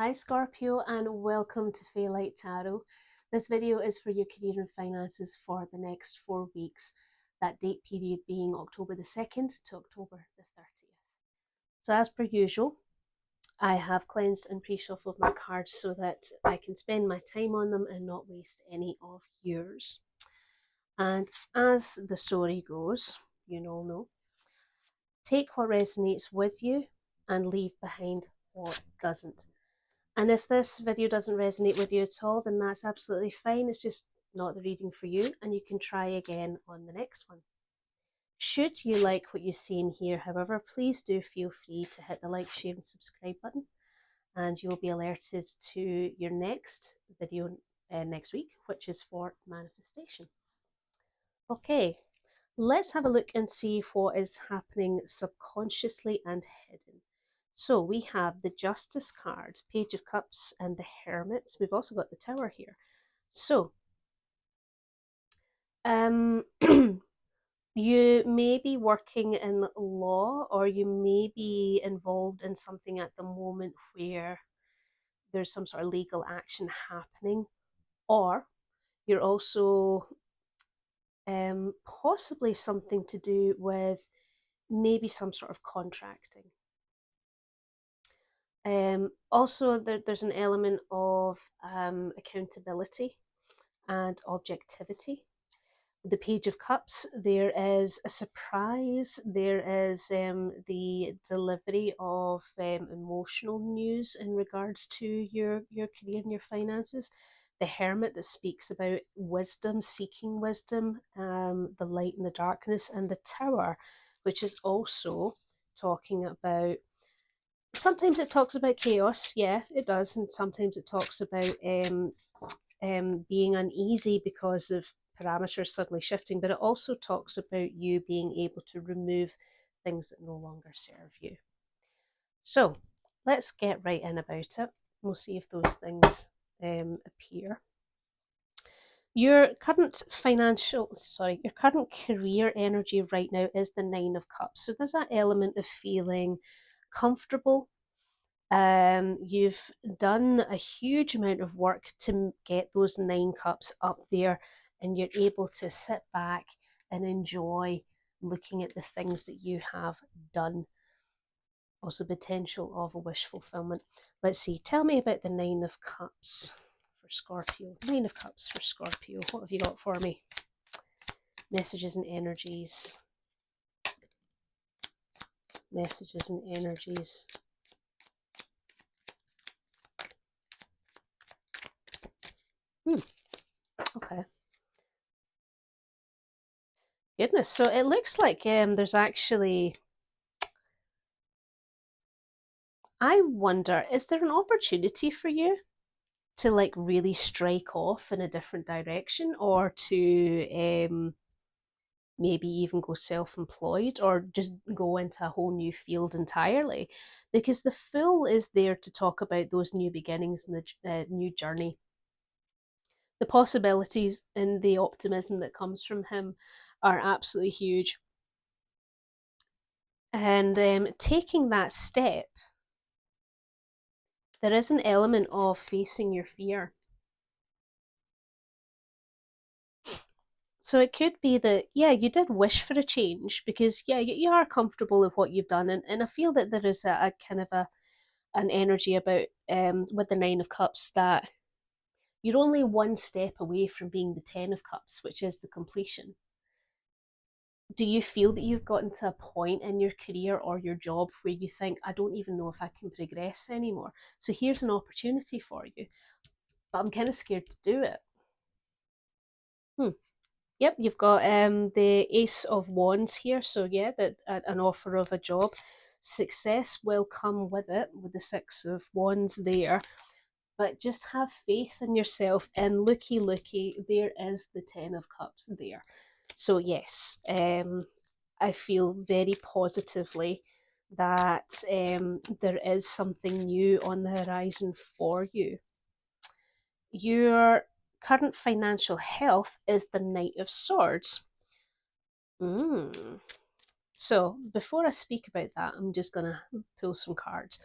Hi Scorpio and welcome to Light Tarot. This video is for your career and finances for the next 4 weeks, that date period being October the 2nd to October the 30th. So as per usual, I have cleansed and pre-shuffled my cards so that I can spend my time on them and not waste any of yours. And as the story goes, you all know, take what resonates with you and leave behind what doesn't. And if this video doesn't resonate with you at all, then that's absolutely fine. It's just not the reading for you, and you can try again on the next one. Should you like what you see in here, however, please do feel free to hit the like, share, and subscribe button, and you'll be alerted to your next video next week, which is for manifestation. Okay, let's have a look and see what is happening subconsciously and hidden. So we have the Justice card, Page of Cups, and the Hermit. We've also got the Tower here. So, you may be working in law, or you may be involved in something at the moment where there's some sort of legal action happening, or you're also possibly something to do with maybe some sort of contracting. Also, there's an element of accountability and objectivity. The Page of Cups, there is a surprise, there is the delivery of emotional news in regards to your career and your finances. The Hermit, that speaks about wisdom, seeking wisdom, the light and the darkness, and the Tower, which is also talking about, sometimes it talks about chaos, yeah, it does, and sometimes it talks about being uneasy because of parameters suddenly shifting, but it also talks about you being able to remove things that no longer serve you. So let's get right in about it. We'll see if those things appear. Your current your current career energy right now is the Nine of Cups. So there's that element of feeling comfortable. You've done a huge amount of work to get those 9 cups up there, and you're able to sit back and enjoy looking at the things that you have done. Also, potential of a wish fulfillment. Let's see, tell me about the 9 of cups for Scorpio. 9 of cups for Scorpio. What have you got for me? Messages and energies. Messages and energies. Okay. Goodness. So it looks like there's actually, I wonder, is there an opportunity for you to like really strike off in a different direction, or to maybe even go self-employed, or just go into a whole new field entirely? Because the Fool is there to talk about those new beginnings and the new journey. The possibilities and the optimism that comes from him are absolutely huge. And taking that step, there is an element of facing your fear. So it could be that, yeah, you did wish for a change because, yeah, you are comfortable with what you've done. And I feel that there is a kind of an energy about, with the 9 of cups, that you're only one step away from being the 10 of cups, which is the completion. Do you feel that you've gotten to a point in your career or your job where you think, I don't even know if I can progress anymore? So here's an opportunity for you, but I'm kind of scared to do it. Yep, you've got the Ace of Wands here. So yeah, that an offer of a job. Success will come with it, with the Six of Wands there. But just have faith in yourself, and looky, there is the 10 of cups there. So yes, I feel very positively that there is something new on the horizon for you. Your current financial health is the Knight of Swords. So before I speak about that, I'm just going to pull some cards.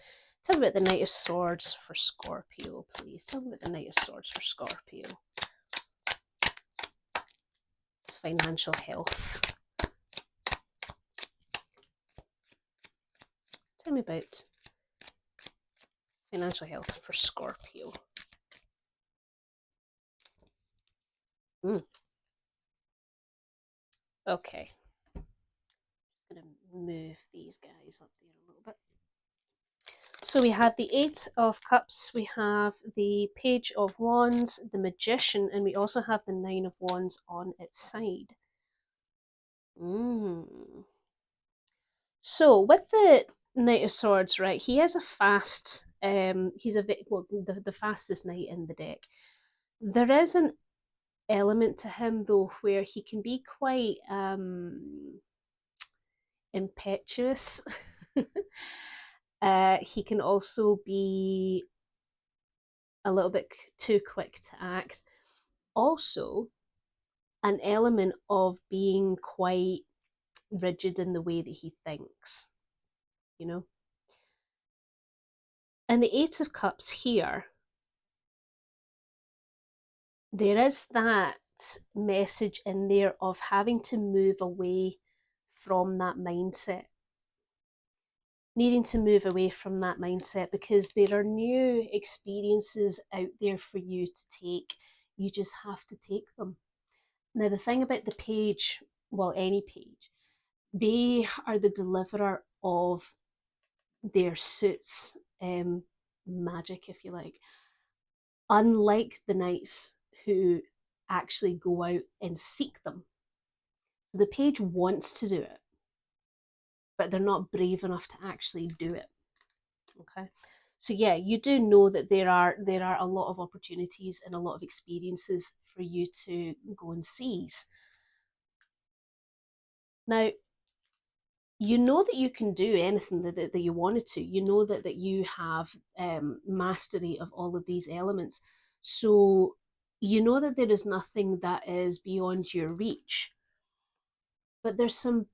Tell me about the Knight of Swords for Scorpio, please. Tell me about the Knight of Swords for Scorpio. Financial health. Tell me about financial health for Scorpio. Okay. I'm going to move these guys up there a little bit. So we have the Eight of Cups, we have the Page of Wands, the Magician, and we also have the Nine of Wands on its side. So with the Knight of Swords, right, he is a fast, he's the fastest knight in the deck. There is an element to him though where he can be quite impetuous. He can also be a little bit too quick to act. Also, an element of being quite rigid in the way that he thinks, you know? And the Eight of Cups here, there is that message in there of having to move away from that mindset. Needing to move away from that mindset because there are new experiences out there for you to take. You just have to take them. Now, the thing about the page, well, any page, they are the deliverer of their suits, magic, if you like. Unlike the knights who actually go out and seek them. So the page wants to do it, but they're not brave enough to actually do it. Okay. So yeah, you do know that there are a lot of opportunities and a lot of experiences for you to go and seize. Now, you know that you can do anything that you wanted to. You know that you have mastery of all of these elements. So you know that there is nothing that is beyond your reach. But there's some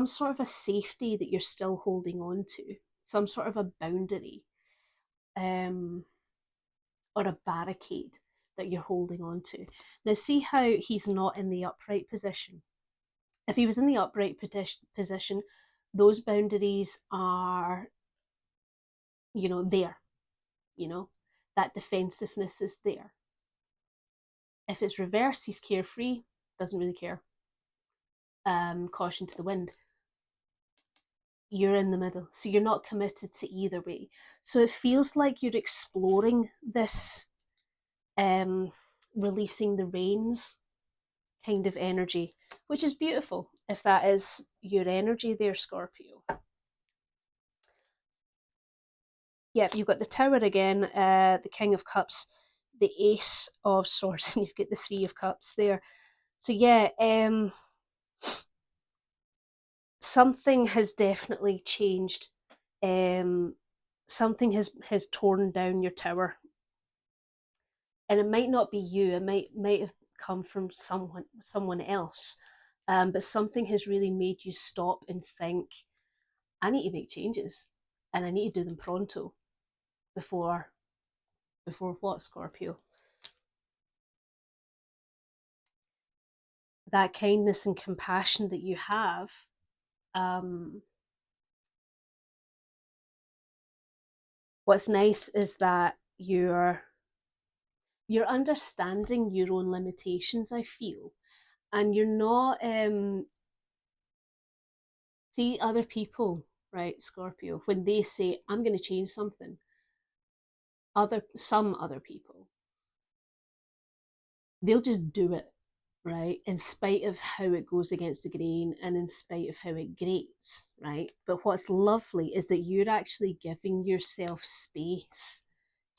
sort of a safety that you're still holding on to, some sort of a boundary. Or a barricade that you're holding on to. Now, see how he's not in the upright position. If he was in the upright position, those boundaries are, there. That defensiveness is there. If it's reversed, he's carefree, doesn't really care. Caution to the wind. You're in the middle, so you're not committed to either way. So it feels like you're exploring this releasing the reins kind of energy, which is beautiful if that is your energy there, Scorpio. Yep, you've got the Tower again, the King of Cups, the Ace of Swords, and you've got the Three of Cups there. So yeah, something has definitely changed. Something has torn down your tower, and it might not be you. It might have come from someone else, but something has really made you stop and think. I need to make changes, and I need to do them pronto. Before what, Scorpio? That kindness and compassion that you have, what's nice is that you're understanding your own limitations, I feel, and you're not see other people, right, Scorpio, when they say I'm going to change something, some other people, they'll just do it, right, in spite of how it goes against the grain and in spite of how it grates, right? But what's lovely is that you're actually giving yourself space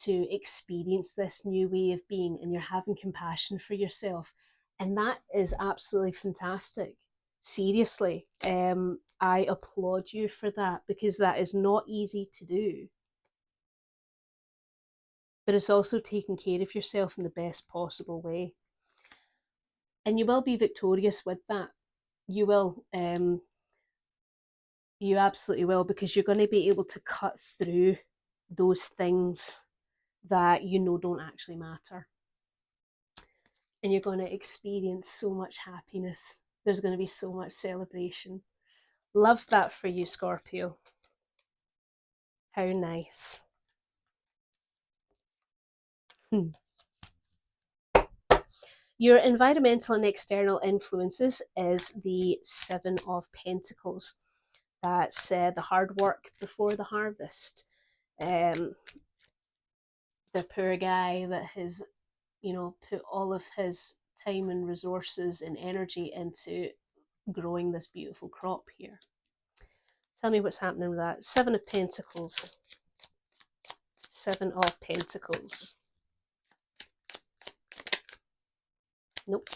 to experience this new way of being, and you're having compassion for yourself, and that is absolutely fantastic. Seriously, I applaud you for that, because that is not easy to do, but it's also taking care of yourself in the best possible way, and you will be victorious with that. You will. You absolutely will, because you're going to be able to cut through those things that you know don't actually matter. And you're going to experience so much happiness. There's going to be so much celebration. Love that for you, Scorpio. How nice. Your environmental and external influences is the Seven of Pentacles. That's the hard work before the harvest. The poor guy that has, put all of his time and resources and energy into growing this beautiful crop here. Tell me what's happening with that. Seven of Pentacles. Seven of Pentacles. Nope.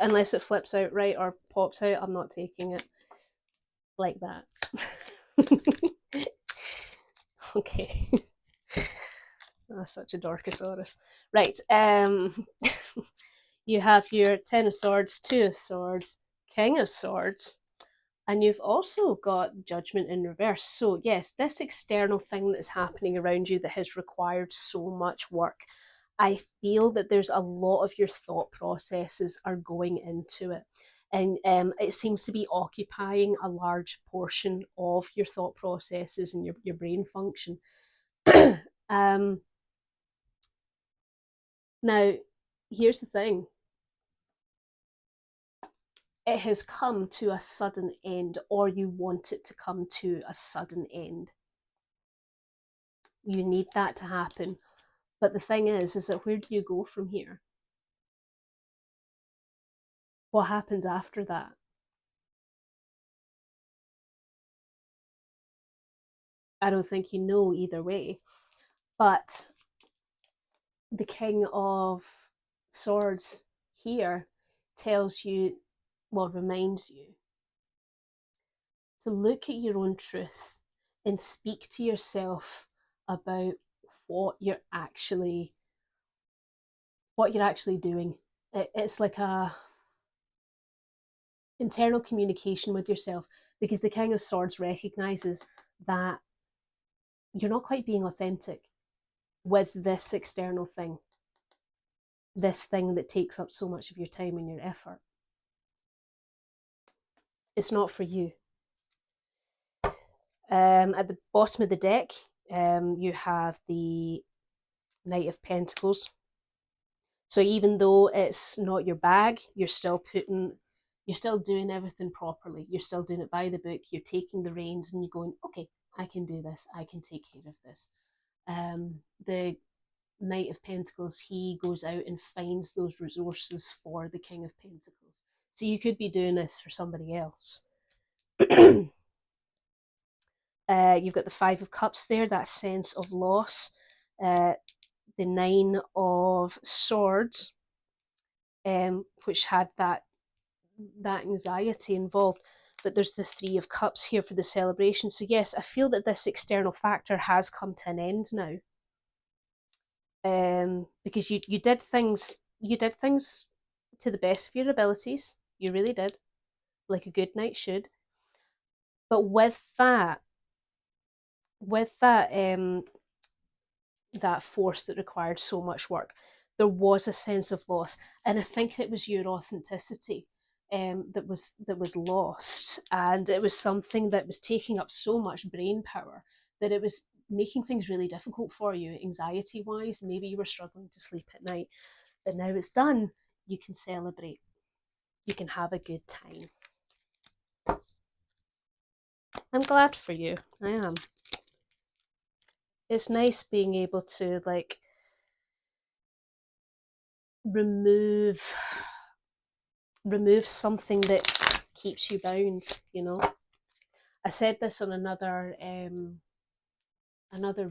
Unless it flips out right or pops out, I'm not taking it like that. Okay. Oh, such a Dorcosaurus. Right. You have your Ten of Swords, Two of Swords, King of Swords, and you've also got Judgment in reverse. So yes, this external thing that is happening around you that has required so much work, I feel that there's a lot of your thought processes are going into it. And it seems to be occupying a large portion of your thought processes and your brain function. Now, here's the thing. It has come to a sudden end, or you want it to come to a sudden end. You need that to happen. But the thing is that where do you go from here? What happens after that? I don't think you know either way. But the King of Swords here tells you, well, reminds you to look at your own truth and speak to yourself about what you're actually doing. It's like a internal communication with yourself, because the King of Swords recognizes that you're not quite being authentic with this external thing, this thing that takes up so much of your time and your effort. It's not for you. At the bottom of the deck, you have the Knight of Pentacles. So even though it's not your bag, you're still doing everything properly. You're still doing it by the book. You're taking the reins and you're going, okay, I can do this. I can take care of this. The Knight of Pentacles, he goes out and finds those resources for the King of Pentacles. So you could be doing this for somebody else. You've got the Five of Cups there, that sense of loss. The Nine of Swords, which had that anxiety involved. But there's the Three of Cups here for the celebration. So yes, I feel that this external factor has come to an end now. Because you did things to the best of your abilities. You really did, like a good knight should. But with that that force that required so much work, there was a sense of loss, and I think it was your authenticity that was lost, and it was something that was taking up so much brain power that it was making things really difficult for you, anxiety wise. Maybe you were struggling to sleep at night, but now it's done. You can celebrate. You can have a good time. I'm glad for you. I am. It's nice being able to remove something that keeps you bound, I said this on another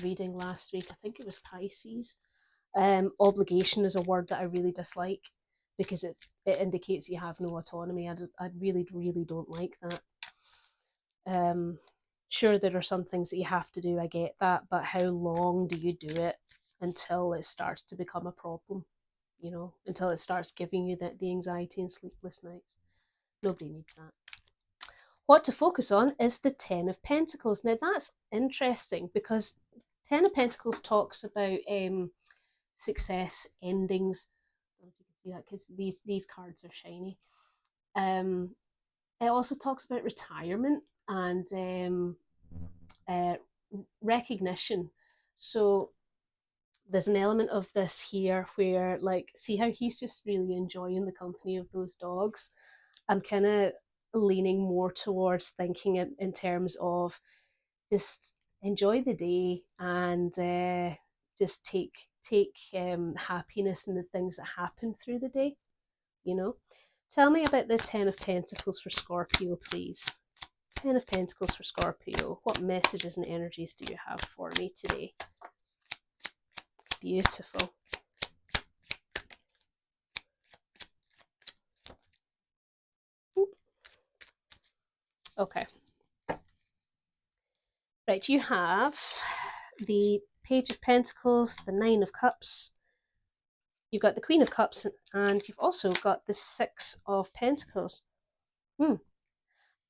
reading last week. I think it was Pisces. Obligation is a word that I really dislike, because it indicates you have no autonomy. I really don't like that. Sure, there are some things that you have to do, I get that, but how long do you do it until it starts to become a problem? Until it starts giving you the anxiety and sleepless nights. Nobody needs that. What to focus on is the Ten of Pentacles. Now that's interesting because Ten of Pentacles talks about success, endings. I don't know if you can see that because these cards are shiny. It also talks about retirement and uh, recognition. So there's an element of this here where, like, see how he's just really enjoying the company of those dogs. I'm kind of leaning more towards thinking in terms of just enjoy the day and just take happiness in the things that happen through the day. You know, tell me about the Ten of Pentacles for Scorpio, please. Ten of Pentacles for Scorpio. What messages and energies do you have for me today? Beautiful. Okay. Right, you have the Page of Pentacles, the Nine of Cups. You've got the Queen of Cups, and you've also got the Six of Pentacles.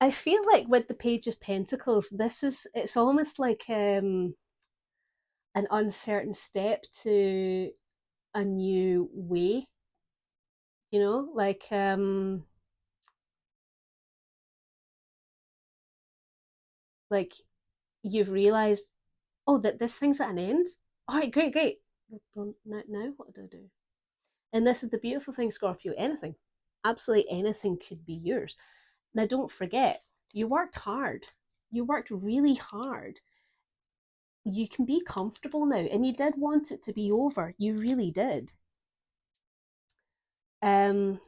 I feel like with the Page of Pentacles, it's almost like an uncertain step to a new way. You know, like you've realized, oh, that this thing's at an end. All right, great, great. Well, now what do I do? And this is the beautiful thing, Scorpio. Anything, absolutely anything could be yours. Now, don't forget, you worked hard. You worked really hard. You can be comfortable now, and you did want it to be over. You really did. Um,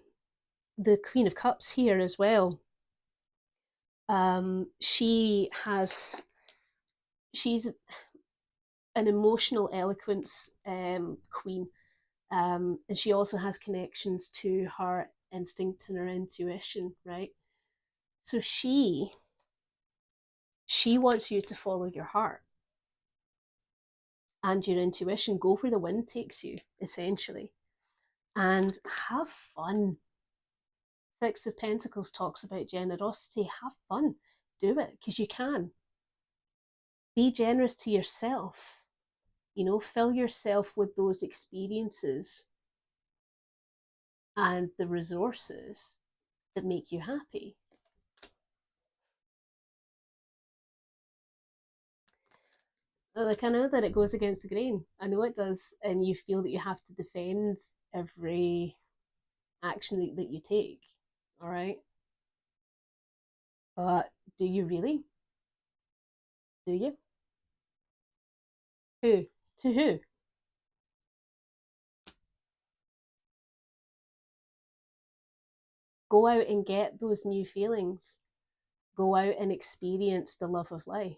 the Queen of Cups here as well. She has, she's an emotional eloquence queen, and she also has connections to her instinct and her intuition, right? So she wants you to follow your heart and your intuition, go where the wind takes you, essentially, and have fun. Six of Pentacles talks about generosity. Have fun, do it because you can. Be generous to yourself, you know, fill yourself with those experiences and the resources that make you happy. Like, I know that it goes against the grain. I know it does, and you feel that you have to defend every action that you take. All right, but do you really? Do you? Who? To who? Go out and get those new feelings. Go out and experience the love of life.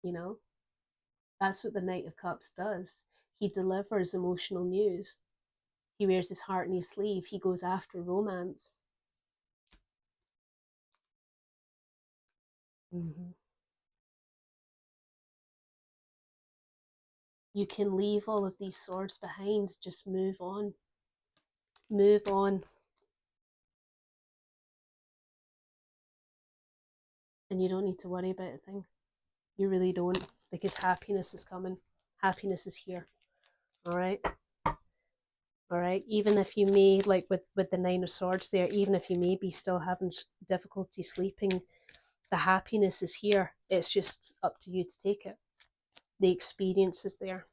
You know, that's what the Knight of Cups does. He delivers emotional news. He wears his heart on his sleeve. He goes after romance. Mm-hmm. You can leave all of these swords behind. Just move on. Move on. And you don't need to worry about a thing. You really don't, because happiness is coming. Happiness is here. All right. All right. Even if you may, like with the Nine of Swords there, even if you may be still having difficulty sleeping, the happiness is here. It's just up to you to take it. The experience is there.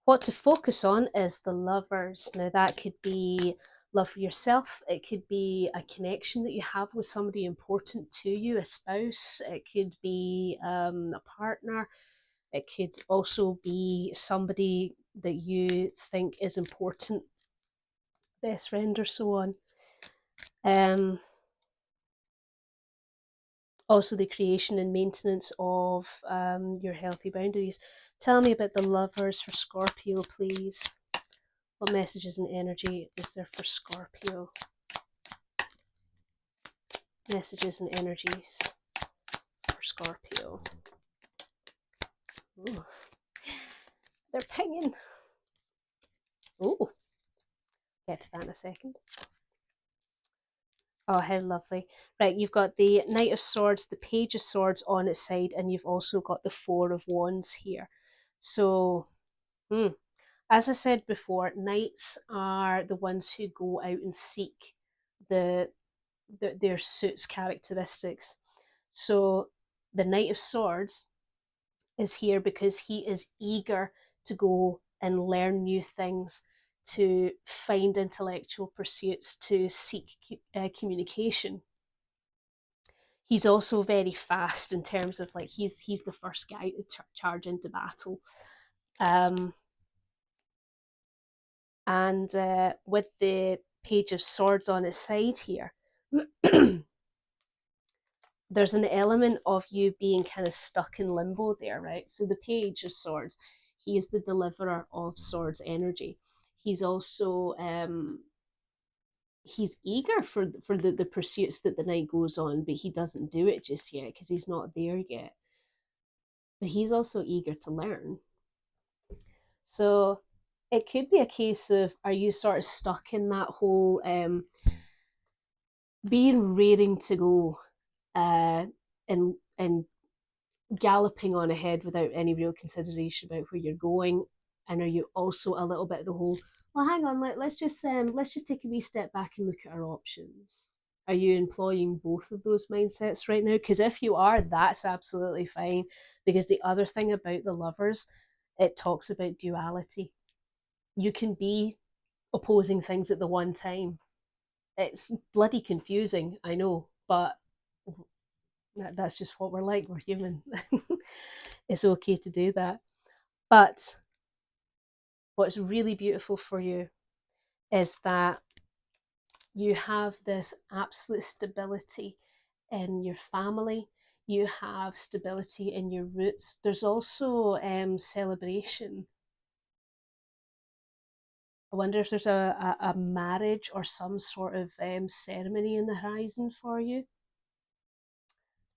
What to focus on is the Lovers. Now, that could be love for yourself. It could be a connection that you have with somebody important to you, a spouse. It could be a partner. It could also be somebody that you think is important, best friend or so on. Also, the creation and maintenance of your healthy boundaries. Tell me about the Lovers for Scorpio, please. What messages and energy is there for Scorpio? Messages and energies for Scorpio. Ooh, they're pinging. Oh, get to that in a second. Oh, how lovely. Right, you've got the Knight of Swords, the Page of Swords on its side, and you've also got the Four of Wands here. So, as I said before, knights are the ones who go out and seek the, their suit's characteristics. So, the Knight of Swords is here because he is eager to go and learn new things, to find intellectual pursuits, to seek communication. He's also very fast in terms of like he's the first guy to charge into battle. Um, and with the Page of Swords on his side here, there's an element of you being kind of stuck in limbo there, right? So the Page of Swords, he is the deliverer of swords energy. He's also he's eager for the pursuits that the knight goes on, but he doesn't do it just yet because he's not there yet. But he's also eager to learn. So it could be a case of, are you sort of stuck in that whole being raring to go, and galloping on ahead without any real consideration about where you're going? And are you also a little bit the whole, well, hang on, let's just take a wee step back and look at our options? Are you employing both of those mindsets right now? Because if you are, that's absolutely fine. Because the other thing about the lovers, it talks about duality. You can be opposing things at the one time. It's bloody confusing, I know, but that's just what we're like. We're human. It's okay to do that. But what's really beautiful for you is that you have this absolute stability in your family. You have stability in your roots. There's also celebration. I wonder if there's a marriage or some sort of ceremony in the horizon for you.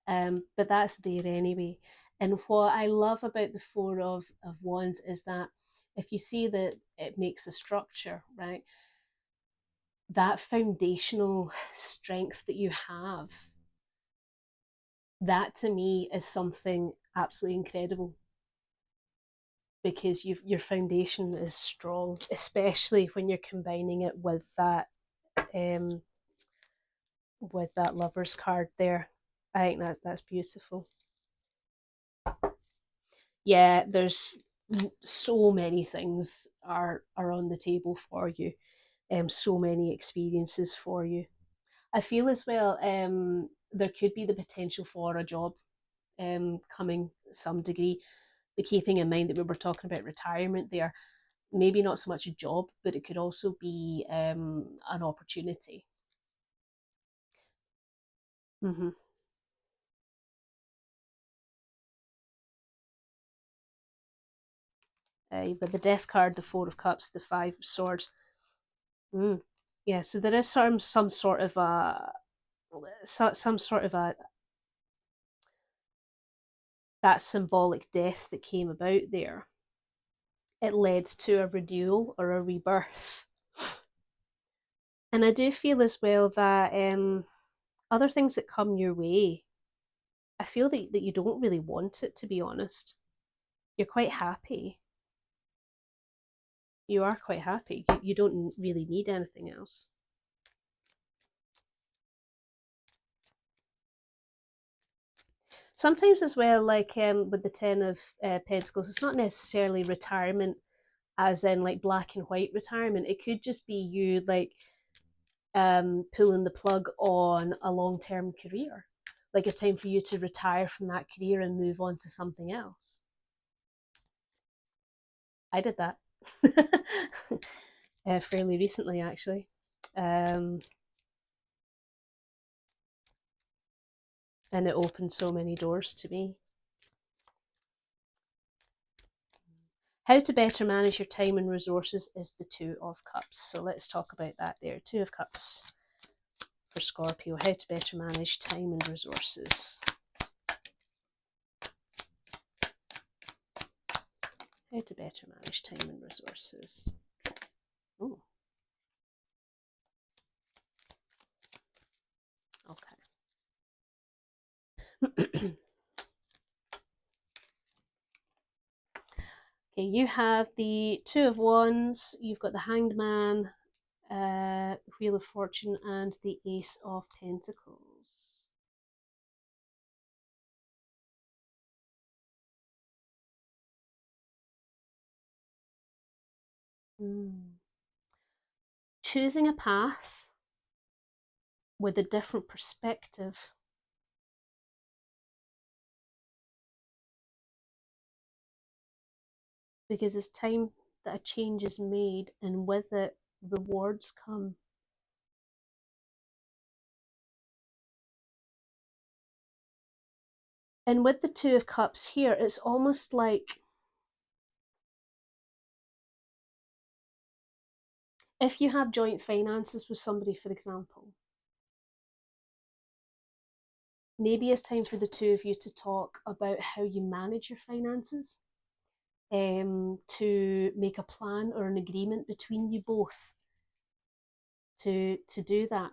But that's there anyway. And what I love about the Four of Wands is that if you see that it makes a structure, right? That foundational strength that you have, that to me is something absolutely incredible, because your foundation is strong, especially when you're combining it um with that Lovers card there. I think that's beautiful. Yeah, there's so many things are on the table for you, so many experiences for you. I feel as well, there could be the potential for a job coming some degree, but keeping in mind that we were talking about retirement there, maybe not so much a job, but it could also be an opportunity. Mm-hmm. But the Death card, the Four of Cups, the Five of Swords. Mm. Yeah, so there is some sort of a some sort of a that symbolic death that came about there. It led to a renewal or a rebirth. And I do feel as well that other things that come your way, I feel that you don't really want it, to be honest. You're quite happy. You are quite happy. You don't really need anything else. Sometimes as well, like with the Ten of Pentacles, it's not necessarily retirement as in like black and white retirement. It could just be you like pulling the plug on a long-term career. Like it's time for you to retire from that career and move on to something else. I did that fairly recently, actually. Um, and it opened so many doors to me. How to better manage your time and resources is the Two of Cups. So let's talk about that there. Two of Cups for Scorpio. How to better manage time and resources. How to better manage time and resources. Oh. Okay, you have the Two of Wands, you've got the Hanged Man, Wheel of Fortune, and the Ace of Pentacles. Mm. Choosing a path with a different perspective. Because it's time that a change is made, and with it, rewards come. And with the Two of Cups here, it's almost like if you have joint finances with somebody, for example, maybe it's time for the two of you to talk about how you manage your finances, to make a plan or an agreement between you both to do that.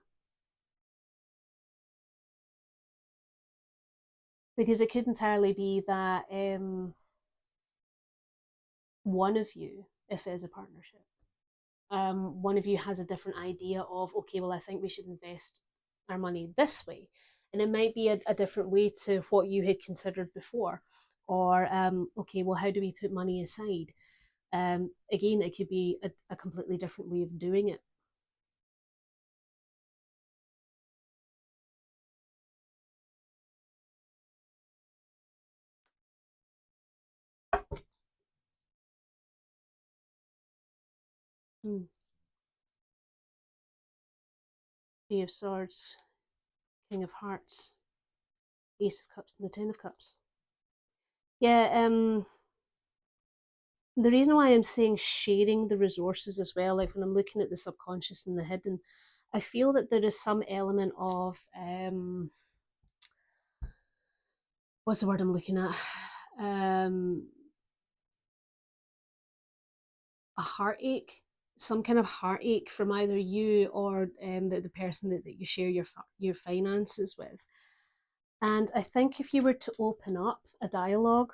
Because it could entirely be that one of you, if it is a partnership, one of you has a different idea of, okay, well, I think we should invest our money this way. And it might be a different way to what you had considered before. Or, okay, well, how do we put money aside? Again, it could be a completely different way of doing it. Hmm. Three of Swords, King of Hearts, Ace of Cups, and the Ten of Cups. Yeah, the reason why I'm saying sharing the resources as well, like when I'm looking at the subconscious and the hidden, I feel that there is some element of what's the word I'm looking at? Um, a heartache, some kind of heartache from either you or the person that you share your finances with. And I think if you were to open up a dialogue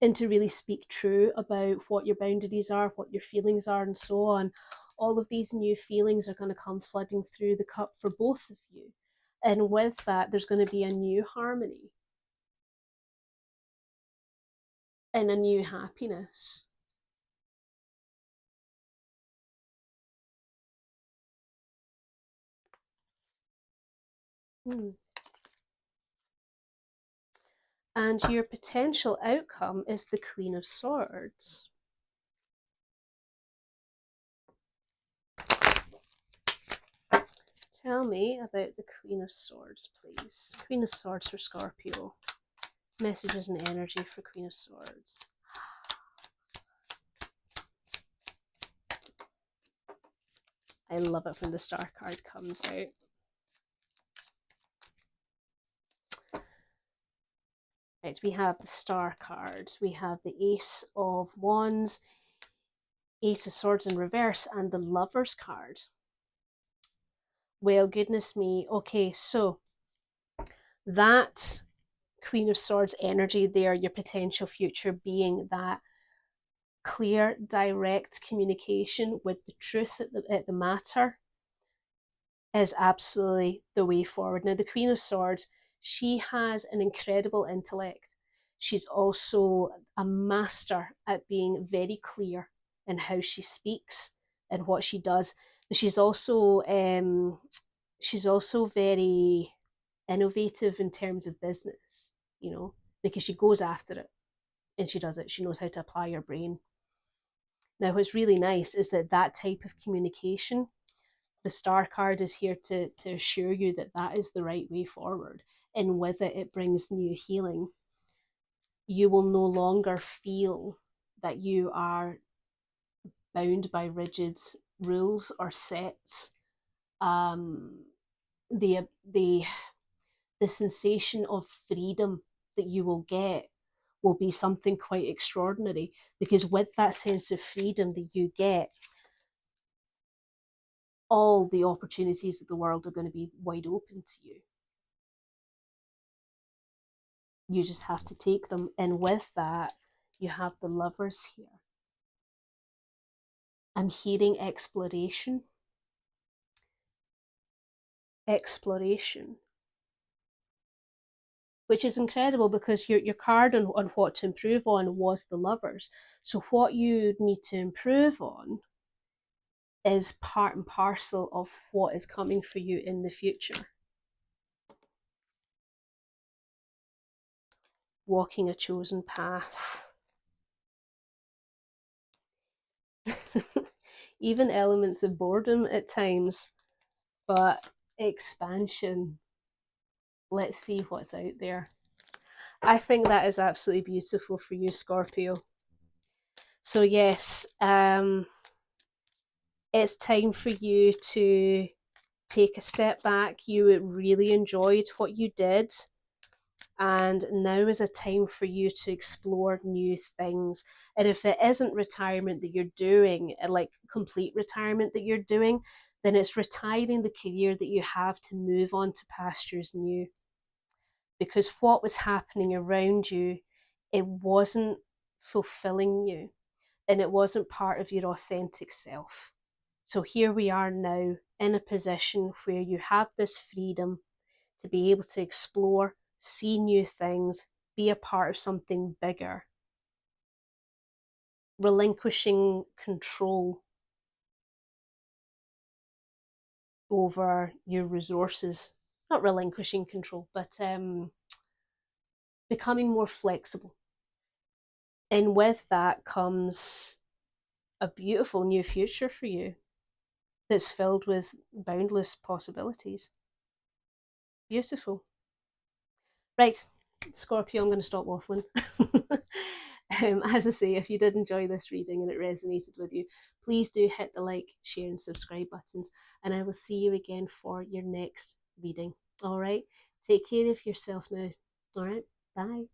and to really speak true about what your boundaries are, what your feelings are, and so on, all of these new feelings are going to come flooding through the cup for both of you. And with that, there's going to be a new harmony and a new happiness. Hmm. And your potential outcome is the Queen of Swords. Tell me about the Queen of Swords, please. Queen of Swords for Scorpio. Messages and energy for Queen of Swords. I love it when the Star card comes out. Right, we have the Star card. We have the Ace of Wands, Eight of Swords in reverse, and the Lovers card. Well, goodness me. Okay, so that Queen of Swords energy there, your potential future being that clear, direct communication with the truth at the matter is absolutely the way forward. Now, the Queen of Swords, she has an incredible intellect. She's also a master at being very clear in how she speaks and what she does. But she's also very innovative in terms of business, you know, because she goes after it and she does it. She knows how to apply her brain. Now, what's really nice is that that type of communication, the Star card is here to assure you that that is the right way forward. And with it, it brings new healing. You will no longer feel that you are bound by rigid rules or sets. Um, the the sensation of freedom that you will get will be something quite extraordinary, because with that sense of freedom that you get, all the opportunities of the world are going to be wide open to you. You just have to take them. And with that, you have the Lovers here. I'm hearing exploration. Exploration. Which is incredible because your card on what to improve on was the Lovers. So what you need to improve on is part and parcel of what is coming for you in the future. Walking a chosen path. Even elements of boredom at times, but expansion. Let's see what's out there. I think that is absolutely beautiful for you, Scorpio. So yes, it's time for you to take a step back. You really enjoyed what you did, and now is a time for you to explore new things. And if it isn't retirement that you're doing, like complete retirement that you're doing, then it's retiring the career that you have to move on to pastures new. Because what was happening around you, it wasn't fulfilling you, and it wasn't part of your authentic self. So here we are now in a position where you have this freedom to be able to explore, see new things, be a part of something bigger, relinquishing control over your resources. Not relinquishing control, but becoming more flexible. And with that comes a beautiful new future for you that's filled with boundless possibilities. Beautiful. Right, Scorpio, I'm going to stop waffling. As I say, if you did enjoy this reading and it resonated with you, please do hit the like, share, and subscribe buttons. And I will see you again for your next reading. All right, take care of yourself now. All right, bye.